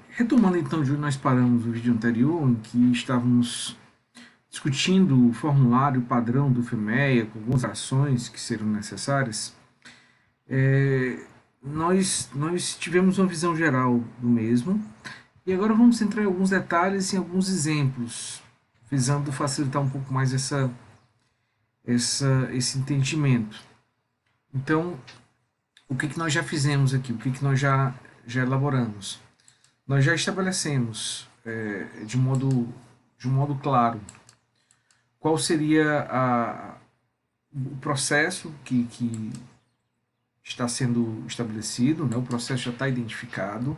Retomando então de onde nós paramos no vídeo anterior, em que estávamos discutindo o formulário padrão do FEMEA, com algumas ações que serão necessárias, é, nós tivemos uma visão geral do mesmo, e agora vamos entrar em alguns detalhes e em alguns exemplos, visando facilitar um pouco mais esse entendimento. Então, o que nós já fizemos aqui? O que nós já elaboramos? Nós já estabelecemos de um modo claro qual seria o processo que está sendo estabelecido, né? O processo já está identificado.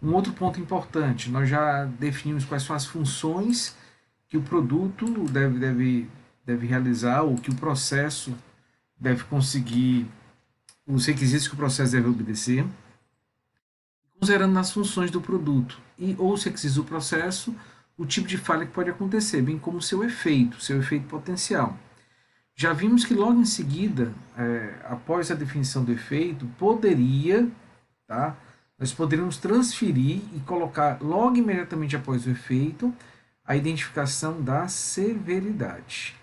Um outro ponto importante, nós já definimos quais são as funções que o produto deve realizar, ou que o processo deve conseguir, os requisitos que o processo deve obedecer, considerando as funções do produto e ou os requisitos do processo, o tipo de falha que pode acontecer, bem como seu efeito potencial. Já vimos que logo em seguida, após a definição do efeito, tá, nós poderíamos transferir e colocar logo imediatamente após o efeito a identificação da severidade.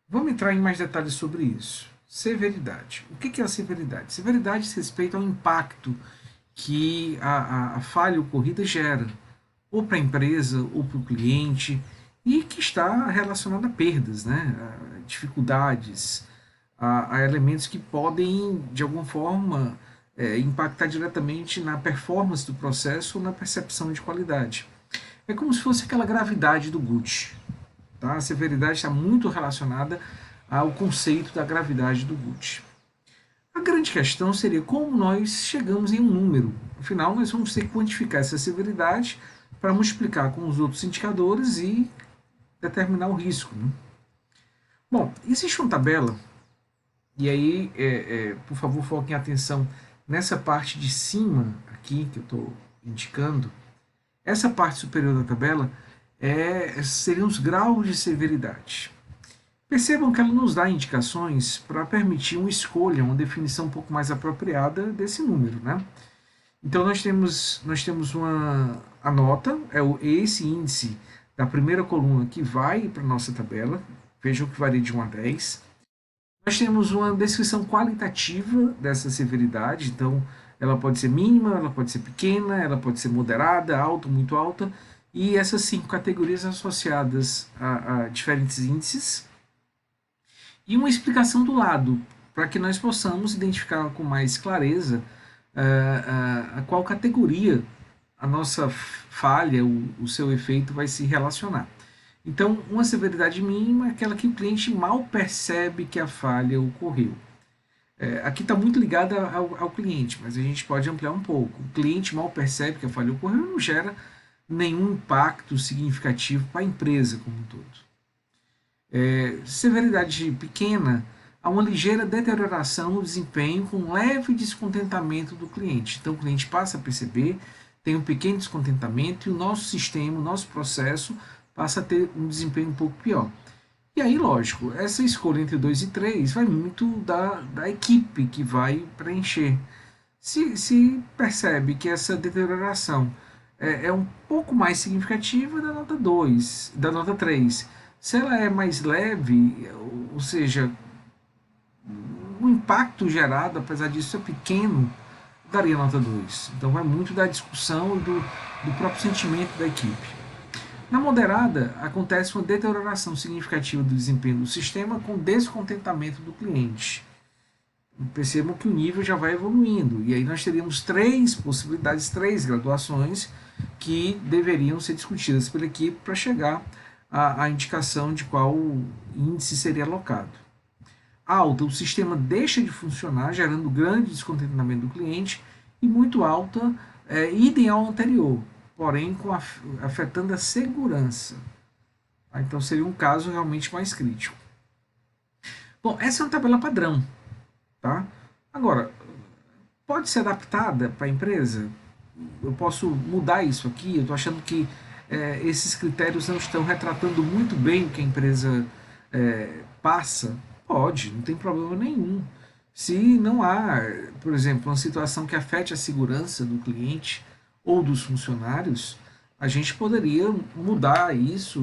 Vamos entrar em mais detalhes sobre isso. Severidade. O que é a severidade? Severidade diz respeito ao impacto que a falha ocorrida gera, ou para a empresa, ou para o cliente, e que está relacionada a perdas, né? A dificuldades, a elementos que podem, de alguma forma, impactar diretamente na performance do processo ou na percepção de qualidade. É como se fosse aquela gravidade do Gucci. Tá? A severidade está muito relacionada ao conceito da gravidade do Gucci. A grande questão seria como nós chegamos em um número. Afinal, nós vamos ter que quantificar essa severidade para multiplicar com os outros indicadores e determinar o risco. Né? Bom, existe uma tabela, e aí, por favor, foquem atenção nessa parte de cima aqui que eu estou indicando. Essa parte superior da tabela seriam os graus de severidade. Percebam que ela nos dá indicações para permitir uma escolha, uma definição um pouco mais apropriada desse número. Né? Então nós temos a nota, esse índice da primeira coluna que vai para a nossa tabela, vejam que varia de 1 a 10. Nós temos uma descrição qualitativa dessa severidade, então ela pode ser mínima, ela pode ser pequena, ela pode ser moderada, alta, muito alta, e essas 5 categorias associadas a diferentes índices, e uma explicação do lado, para que nós possamos identificar com mais clareza a qual categoria a nossa falha, o seu efeito vai se relacionar. Então, uma severidade mínima é aquela que o cliente mal percebe que a falha ocorreu. Aqui está muito ligada ao cliente, mas a gente pode ampliar um pouco. O cliente mal percebe que a falha ocorreu e não gera nenhum impacto significativo para a empresa como um todo. Severidade pequena, há uma ligeira deterioração no desempenho com um leve descontentamento do cliente. Então o cliente passa a perceber, tem um pequeno descontentamento e o nosso sistema, o nosso processo passa a ter um desempenho um pouco pior. E aí, lógico, essa escolha entre 2 e 3 vai muito da equipe que vai preencher. Se percebe que essa deterioração é um pouco mais significativa da nota 2, da nota 3. Se ela é mais leve, ou seja, o impacto gerado, apesar disso, é pequeno, daria nota 2. Então vai muito da discussão e do próprio sentimento da equipe. Na moderada, acontece uma deterioração significativa do desempenho do sistema com descontentamento do cliente. Percebam que o nível já vai evoluindo, e aí nós teríamos 3 possibilidades, 3 graduações que deveriam ser discutidas pela equipe para chegar à indicação de qual índice seria alocado. Alta, o sistema deixa de funcionar, gerando grande descontentamento do cliente, e muito alta, idem ao anterior, porém afetando a segurança. Então seria um caso realmente mais crítico. Bom, essa é uma tabela padrão. Tá? Agora, pode ser adaptada para a empresa? Eu posso mudar isso aqui? Eu estou achando que esses critérios não estão retratando muito bem o que a empresa passa? Pode, não tem problema nenhum. Se não há, por exemplo, uma situação que afete a segurança do cliente ou dos funcionários, a gente poderia mudar isso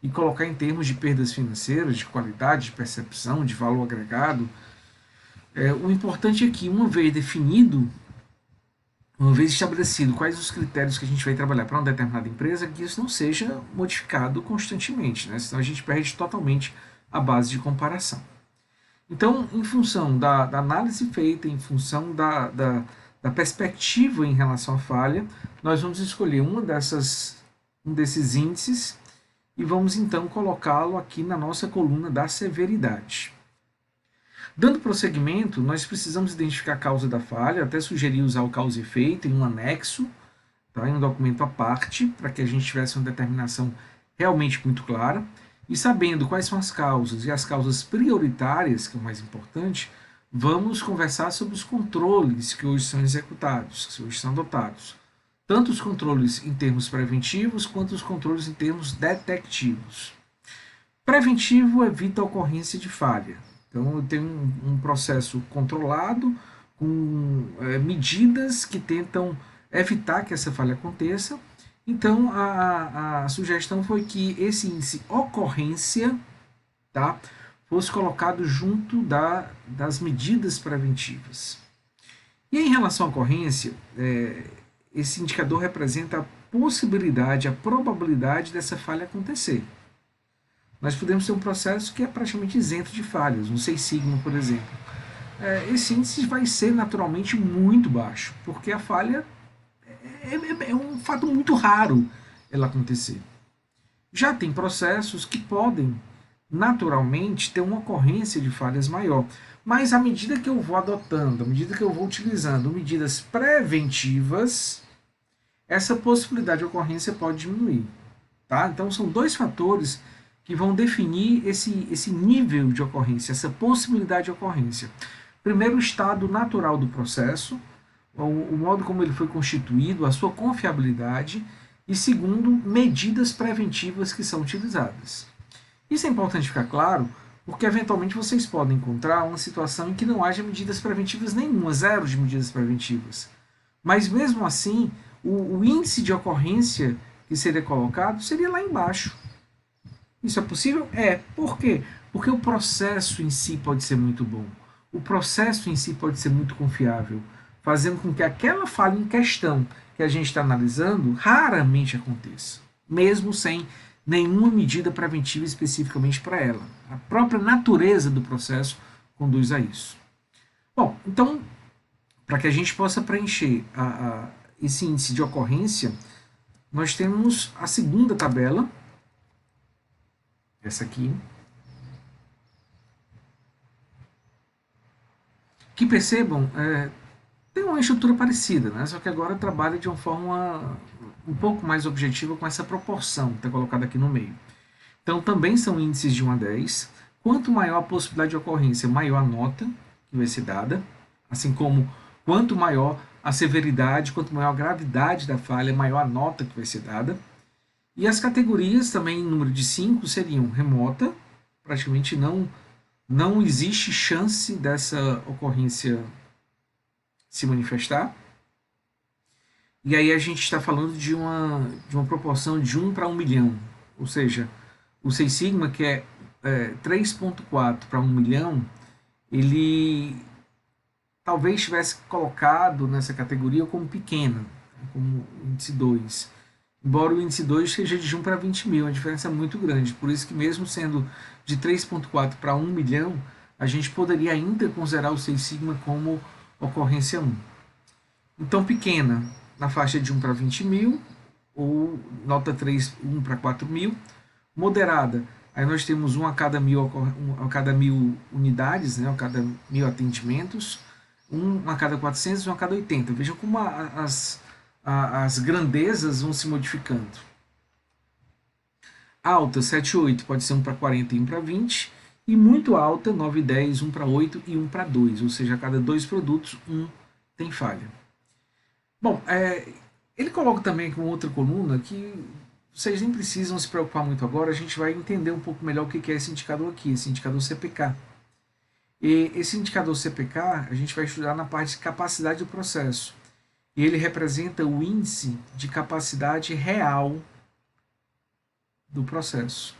e colocar em termos de perdas financeiras, de qualidade, de percepção, de valor agregado. O importante é que, uma vez definido, uma vez estabelecido quais os critérios que a gente vai trabalhar para uma determinada empresa, que isso não seja modificado constantemente, né? Senão a gente perde totalmente a base de comparação. Então, em função da análise feita, em função da perspectiva em relação à falha, nós vamos escolher um desses índices e vamos então colocá-lo aqui na nossa coluna da severidade. Dando prosseguimento, nós precisamos identificar a causa da falha, até sugerir usar o causa e efeito em um anexo, tá, em um documento à parte, para que a gente tivesse uma determinação realmente muito clara. E sabendo quais são as causas e as causas prioritárias, que é o mais importante, vamos conversar sobre os controles que hoje são executados, que hoje são adotados. Tanto os controles em termos preventivos, quanto os controles em termos detectivos. Preventivo evita a ocorrência de falha. Então, eu tenho um processo controlado, com medidas que tentam evitar que essa falha aconteça. Então, a sugestão foi que esse índice ocorrência, tá, fosse colocado junto das medidas preventivas. E em relação à ocorrência, esse indicador representa a possibilidade, a probabilidade dessa falha acontecer. Nós podemos ter um processo que é praticamente isento de falhas, um Seis Sigma, por exemplo. Esse índice vai ser naturalmente muito baixo, porque a falha é um fato muito raro ela acontecer. Já tem processos que podem naturalmente ter uma ocorrência de falhas maior, mas à medida que eu vou adotando, à medida que eu vou utilizando medidas preventivas, essa possibilidade de ocorrência pode diminuir. Tá? Então são dois fatores que vão definir esse nível de ocorrência, essa possibilidade de ocorrência. Primeiro, o estado natural do processo, o modo como ele foi constituído, a sua confiabilidade, e segundo, medidas preventivas que são utilizadas. Isso é importante ficar claro, porque eventualmente vocês podem encontrar uma situação em que não haja medidas preventivas nenhuma, zero de medidas preventivas. Mas mesmo assim, o índice de ocorrência que seria colocado seria lá embaixo. Isso é possível? É. Por quê? Porque o processo em si pode ser muito bom. O processo em si pode ser muito confiável, fazendo com que aquela falha em questão que a gente está analisando raramente aconteça, mesmo sem nenhuma medida preventiva especificamente para ela. A própria natureza do processo conduz a isso. Bom, então, para que a gente possa preencher esse índice de ocorrência, nós temos a segunda tabela, essa aqui, que percebam, tem uma estrutura parecida, né? Só que agora trabalha de uma forma um pouco mais objetiva com essa proporção que está colocada aqui no meio. Então também são índices de 1 a 10. Quanto maior a possibilidade de ocorrência, maior a nota que vai ser dada, assim como quanto maior a severidade, quanto maior a gravidade da falha, maior a nota que vai ser dada. E as categorias também em número de 5 seriam remota, praticamente não existe chance dessa ocorrência se manifestar. E aí a gente está falando de uma proporção de 1 para 1 milhão. Ou seja, o Seis Sigma, que é 3,4 para 1 milhão, ele talvez tivesse colocado nessa categoria como pequena, como índice 2. Embora o índice 2 seja de 1 para 20 mil, a diferença é muito grande. Por isso que mesmo sendo de 3,4 para 1 milhão, a gente poderia ainda considerar o Seis Sigma como ocorrência 1. Então, pequena, na faixa de 1 para 20 mil, ou nota 3, 1 para 4 mil. Moderada, aí nós temos 1 a cada 1.000 unidades, né, a cada 1.000 atendimentos, 1 a cada 400, 1 a cada 80. Vejam como as grandezas vão se modificando. Alta, 7 e 8, pode ser 1 para 40 e 1 para 20. E muito alta, 9 e 10, 1 para 8 e 1 para 2. Ou seja, a cada 2 produtos, 1 tem falha. Bom, ele coloca também com outra coluna que vocês nem precisam se preocupar muito agora, a gente vai entender um pouco melhor o que é esse indicador aqui, esse indicador CPK. E esse indicador CPK a gente vai estudar na parte de capacidade do processo. E ele representa o índice de capacidade real do processo.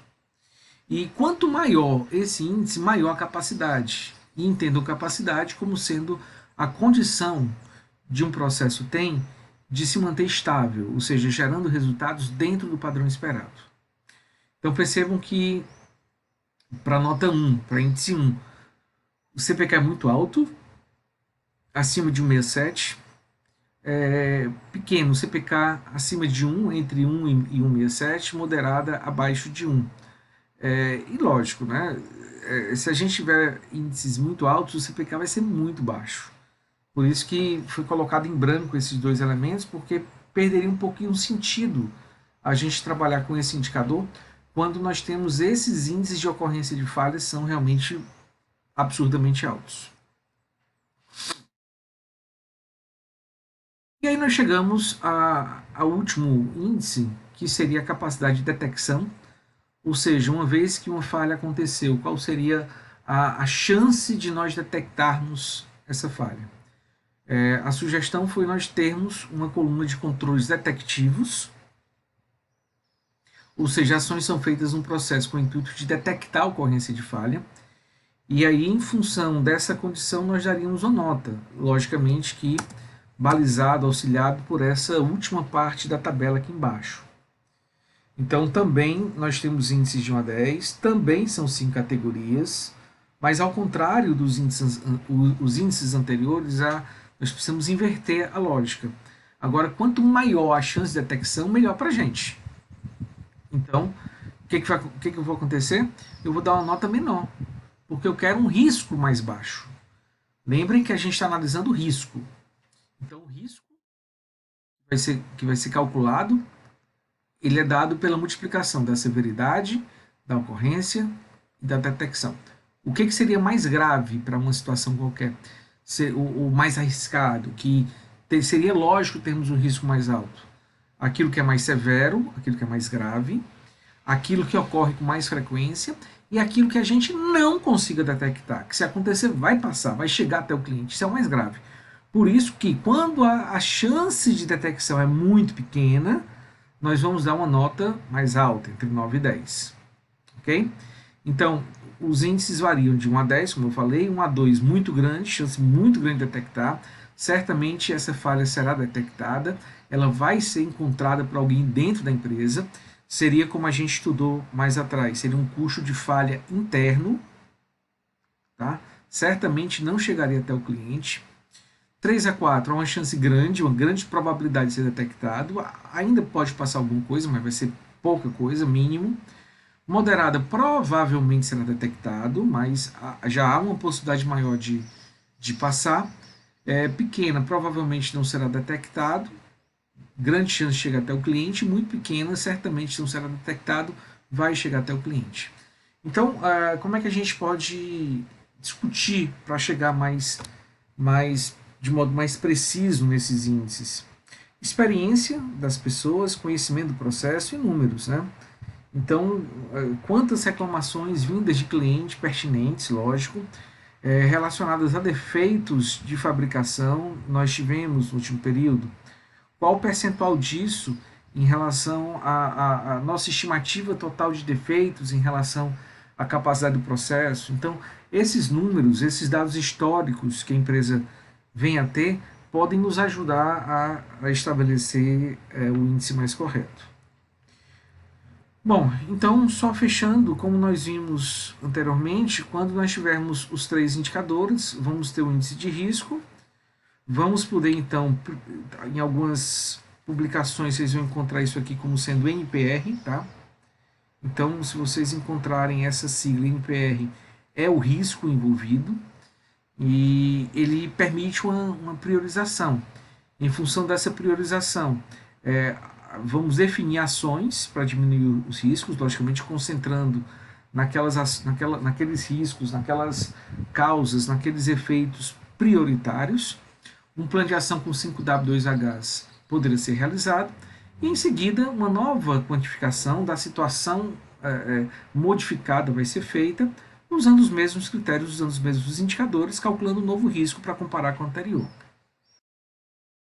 E quanto maior esse índice, maior a capacidade. E entendo capacidade como sendo a condição de um processo tem de se manter estável, ou seja, gerando resultados dentro do padrão esperado. Então percebam que para nota 1, para índice 1, o CPK é muito alto, acima de 1,67. Pequeno, CPK acima de 1, entre 1 e 1,67, moderada abaixo de 1. E lógico, né? Se a gente tiver índices muito altos, o CPK vai ser muito baixo. Por isso que foi colocado em branco esses dois elementos, porque perderia um pouquinho o sentido a gente trabalhar com esse indicador quando nós temos esses índices de ocorrência de falhas são realmente absurdamente altos. E aí nós chegamos ao último índice, que seria a capacidade de detecção, ou seja, uma vez que uma falha aconteceu, qual seria a chance de nós detectarmos essa falha? A sugestão foi nós termos uma coluna de controles detectivos, ou seja, ações são feitas num processo com o intuito de detectar a ocorrência de falha, e aí, em função dessa condição, nós daríamos uma nota, logicamente que balizado, auxiliado por essa última parte da tabela aqui embaixo. Então, também nós temos índices de 1 a 10, também são 5 categorias, mas ao contrário dos índices, os índices anteriores, nós precisamos inverter a lógica. Agora, quanto maior a chance de detecção, melhor para a gente. Então, o que vai acontecer? Eu vou dar uma nota menor, porque eu quero um risco mais baixo. Lembrem que a gente está analisando o risco. Então, o risco que vai ser calculado, ele é dado pela multiplicação da severidade, da ocorrência e da detecção. O que seria mais grave para uma situação qualquer? O mais arriscado, que seria lógico termos um risco mais alto. Aquilo que é mais severo, aquilo que é mais grave, aquilo que ocorre com mais frequência e aquilo que a gente não consiga detectar, que se acontecer vai passar, vai chegar até o cliente, isso é o mais grave. Por isso que quando a chance de detecção é muito pequena, nós vamos dar uma nota mais alta, entre 9 e 10. Ok? Então, os índices variam de 1 a 10, como eu falei, 1 a 2 muito grande, chance muito grande de detectar. Certamente essa falha será detectada, ela vai ser encontrada por alguém dentro da empresa. Seria como a gente estudou mais atrás, seria um custo de falha interno, tá? Certamente não chegaria até o cliente. 3 a 4 é uma chance grande, uma grande probabilidade de ser detectado. Ainda pode passar alguma coisa, mas vai ser pouca coisa, mínimo. Moderada provavelmente será detectado, mas já há uma possibilidade maior de passar. Pequena provavelmente não será detectado. Grande chance de chegar até o cliente. Muito pequena, certamente não será detectado, vai chegar até o cliente. Então, como é que a gente pode discutir para chegar de modo mais preciso nesses índices? Experiência das pessoas, conhecimento do processo e números, né? Então, quantas reclamações vindas de cliente pertinentes, lógico, relacionadas a defeitos de fabricação nós tivemos no último período? Qual o percentual disso em relação à nossa estimativa total de defeitos, em relação à capacidade do processo? Então, esses números, esses dados históricos que a empresa vem a ter, podem nos ajudar a estabelecer o índice mais correto. Bom, então, só fechando, como nós vimos anteriormente, quando nós tivermos os 3 indicadores, vamos ter o índice de risco, vamos poder, então, em algumas publicações, vocês vão encontrar isso aqui como sendo NPR, tá? Então, se vocês encontrarem essa sigla NPR, é o risco envolvido, e ele permite uma priorização. Em função dessa priorização, vamos definir ações para diminuir os riscos, logicamente concentrando naqueles riscos, naquelas causas, naqueles efeitos prioritários. Um plano de ação com 5W2Hs poderia ser realizado e, em seguida, uma nova quantificação da situação modificada vai ser feita usando os mesmos critérios, usando os mesmos indicadores, calculando um novo risco para comparar com o anterior.